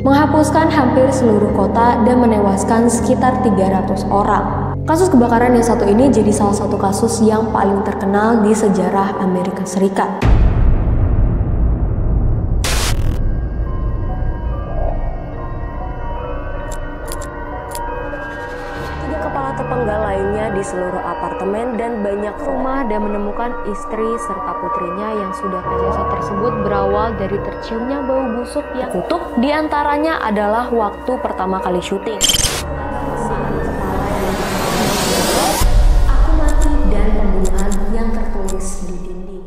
menghapuskan hampir seluruh kota dan menewaskan sekitar 300 orang. Kasus kebakaran yang satu ini jadi salah satu kasus yang paling terkenal di sejarah Amerika Serikat. Kepala terpenggal lainnya di seluruh apartemen dan banyak rumah dan menemukan istri serta putrinya yang sudah tewas. Tersebut berawal dari terciumnya bau busuk yang tutup, diantaranya adalah waktu pertama kali syuting. Aku mati dan pembunuhan yang tertulis di dinding.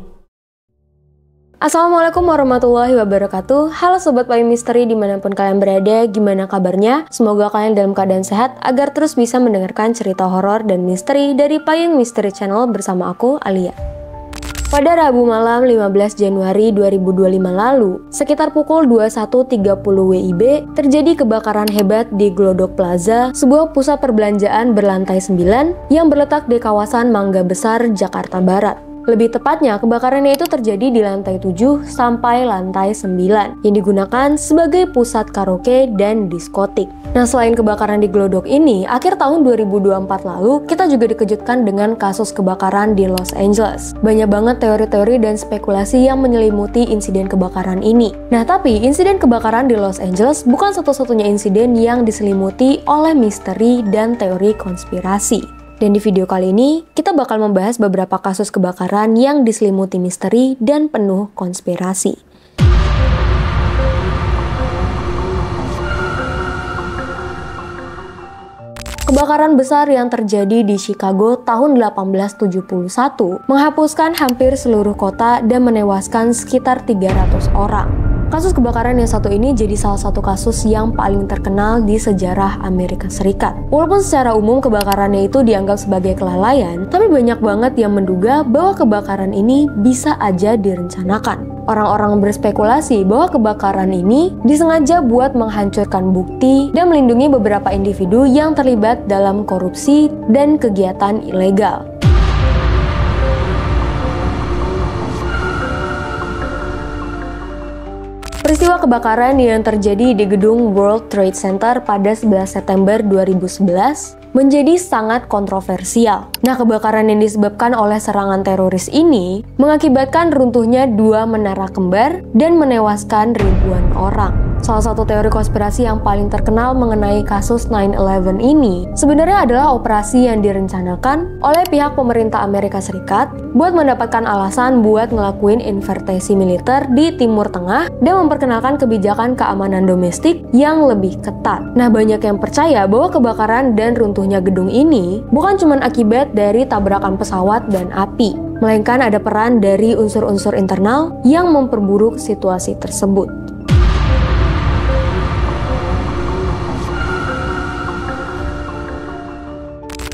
Assalamualaikum warahmatullahi wabarakatuh. Halo Sobat Payung Misteri dimanapun kalian berada, gimana kabarnya? Semoga kalian dalam keadaan sehat agar terus bisa mendengarkan cerita horor dan misteri dari Payung Misteri Channel bersama aku, Alia. Pada Rabu malam 15 Januari 2025 lalu, sekitar pukul 21.30 WIB, terjadi kebakaran hebat di Glodok Plaza, sebuah pusat perbelanjaan berlantai 9 yang berletak di kawasan Mangga Besar, Jakarta Barat. Lebih tepatnya, kebakarannya itu terjadi di lantai 7 sampai lantai 9 yang digunakan sebagai pusat karaoke dan diskotik. Nah, selain kebakaran di Glodok ini, akhir tahun 2024 lalu, kita juga dikejutkan dengan kasus kebakaran di Los Angeles. Banyak banget teori-teori dan spekulasi yang menyelimuti insiden kebakaran ini. Nah, tapi insiden kebakaran di Los Angeles bukan satu-satunya insiden yang diselimuti oleh misteri dan teori konspirasi. Dan di video kali ini, kita bakal membahas beberapa kasus kebakaran yang diselimuti misteri dan penuh konspirasi. Kebakaran besar yang terjadi di Chicago tahun 1871 menghapuskan hampir seluruh kota dan menewaskan sekitar 300 orang. Kasus kebakaran yang satu ini jadi salah satu kasus yang paling terkenal di sejarah Amerika Serikat. Walaupun secara umum kebakarannya itu dianggap sebagai kelalaian, tapi banyak banget yang menduga bahwa kebakaran ini bisa aja direncanakan. Orang-orang berspekulasi bahwa kebakaran ini disengaja buat menghancurkan bukti dan melindungi beberapa individu yang terlibat dalam korupsi dan kegiatan ilegal. Peristiwa kebakaran yang terjadi di gedung World Trade Center pada 11 September 2011 menjadi sangat kontroversial. Nah, kebakaran yang disebabkan oleh serangan teroris ini mengakibatkan runtuhnya 2 menara kembar dan menewaskan ribuan orang. Salah satu teori konspirasi yang paling terkenal mengenai kasus 9/11 ini sebenarnya adalah operasi yang direncanakan oleh pihak pemerintah Amerika Serikat buat mendapatkan alasan buat ngelakuin intervensi militer di Timur Tengah dan memperkenalkan kebijakan keamanan domestik yang lebih ketat. Nah, banyak yang percaya bahwa kebakaran dan runtuhnya gedung ini bukan cuma akibat dari tabrakan pesawat dan api, melainkan ada peran dari unsur-unsur internal yang memperburuk situasi tersebut.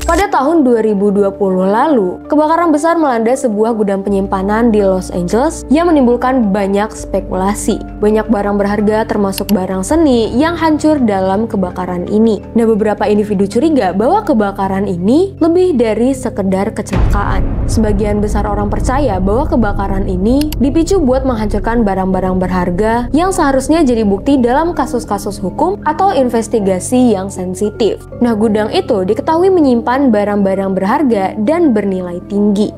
Pada tahun 2020 lalu, kebakaran besar melanda sebuah gudang penyimpanan di Los Angeles yang menimbulkan banyak spekulasi. Banyak barang berharga termasuk barang seni yang hancur dalam kebakaran ini. Nah, beberapa individu curiga bahwa kebakaran ini lebih dari sekedar kecelakaan. Sebagian besar orang percaya bahwa kebakaran ini dipicu buat menghancurkan barang-barang berharga yang seharusnya jadi bukti dalam kasus-kasus hukum atau investigasi yang sensitif. Nah, gudang itu diketahui menyimpan barang-barang berharga dan bernilai tinggi.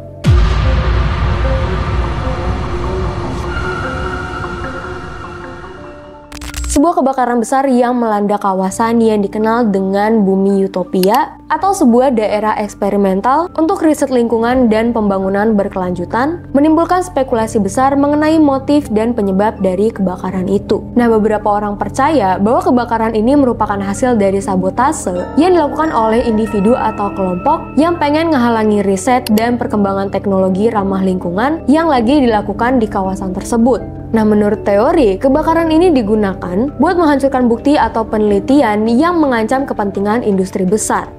Sebuah kebakaran besar yang melanda kawasan yang dikenal dengan Bumi Utopia atau sebuah daerah eksperimental untuk riset lingkungan dan pembangunan berkelanjutan menimbulkan spekulasi besar mengenai motif dan penyebab dari kebakaran itu. Nah, beberapa orang percaya bahwa kebakaran ini merupakan hasil dari sabotase yang dilakukan oleh individu atau kelompok yang pengen ngehalangi riset dan perkembangan teknologi ramah lingkungan yang lagi dilakukan di kawasan tersebut. Nah, menurut teori, kebakaran ini digunakan buat menghancurkan bukti atau penelitian yang mengancam kepentingan industri besar.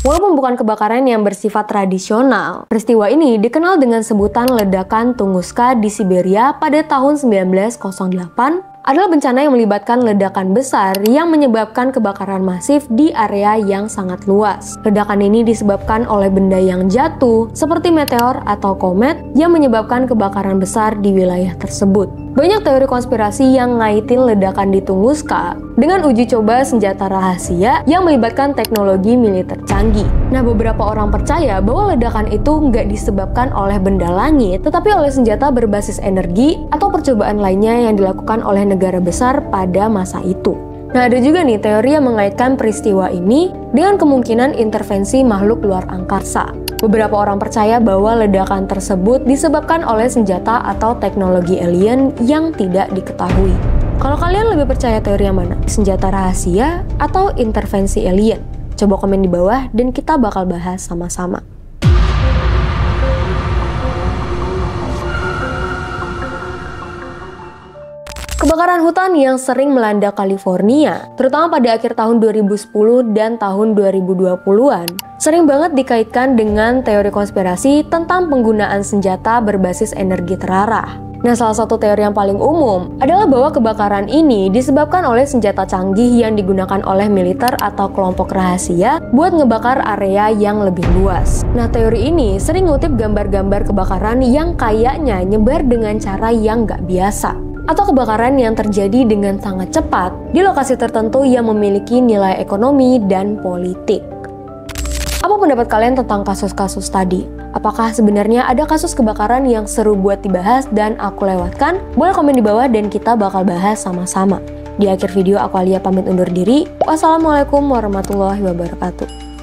Walaupun bukan kebakaran yang bersifat tradisional, peristiwa ini dikenal dengan sebutan ledakan Tunguska di Siberia pada tahun 1908 adalah bencana yang melibatkan ledakan besar yang menyebabkan kebakaran masif di area yang sangat luas. Ledakan ini disebabkan oleh benda yang jatuh seperti meteor atau komet yang menyebabkan kebakaran besar di wilayah tersebut. Banyak teori konspirasi yang ngaitin ledakan di Tunguska dengan uji coba senjata rahasia yang melibatkan teknologi militer canggih. Nah, beberapa orang percaya bahwa ledakan itu nggak disebabkan oleh benda langit, tetapi oleh senjata berbasis energi atau percobaan lainnya yang dilakukan oleh negara besar pada masa itu. Nah, ada juga nih teori yang mengaitkan peristiwa ini dengan kemungkinan intervensi makhluk luar angkasa. Beberapa orang percaya bahwa ledakan tersebut disebabkan oleh senjata atau teknologi alien yang tidak diketahui. Kalau kalian lebih percaya teori yang mana? Senjata rahasia atau intervensi alien? Coba komen di bawah dan kita bakal bahas sama-sama. Kebakaran hutan yang sering melanda California, terutama pada akhir tahun 2010 dan tahun 2020-an, sering banget dikaitkan dengan teori konspirasi tentang penggunaan senjata berbasis energi terarah. Nah, salah satu teori yang paling umum adalah bahwa kebakaran ini disebabkan oleh senjata canggih yang digunakan oleh militer atau kelompok rahasia buat ngebakar area yang lebih luas. Nah, teori ini sering ngutip gambar-gambar kebakaran yang kayaknya nyebar dengan cara yang nggak biasa, atau kebakaran yang terjadi dengan sangat cepat di lokasi tertentu yang memiliki nilai ekonomi dan politik. Apa pendapat kalian tentang kasus-kasus tadi? Apakah sebenarnya ada kasus kebakaran yang seru buat dibahas dan aku lewatkan? Boleh komen di bawah dan kita bakal bahas sama-sama. Di akhir video aku Alia pamit undur diri. Wassalamualaikum warahmatullahi wabarakatuh.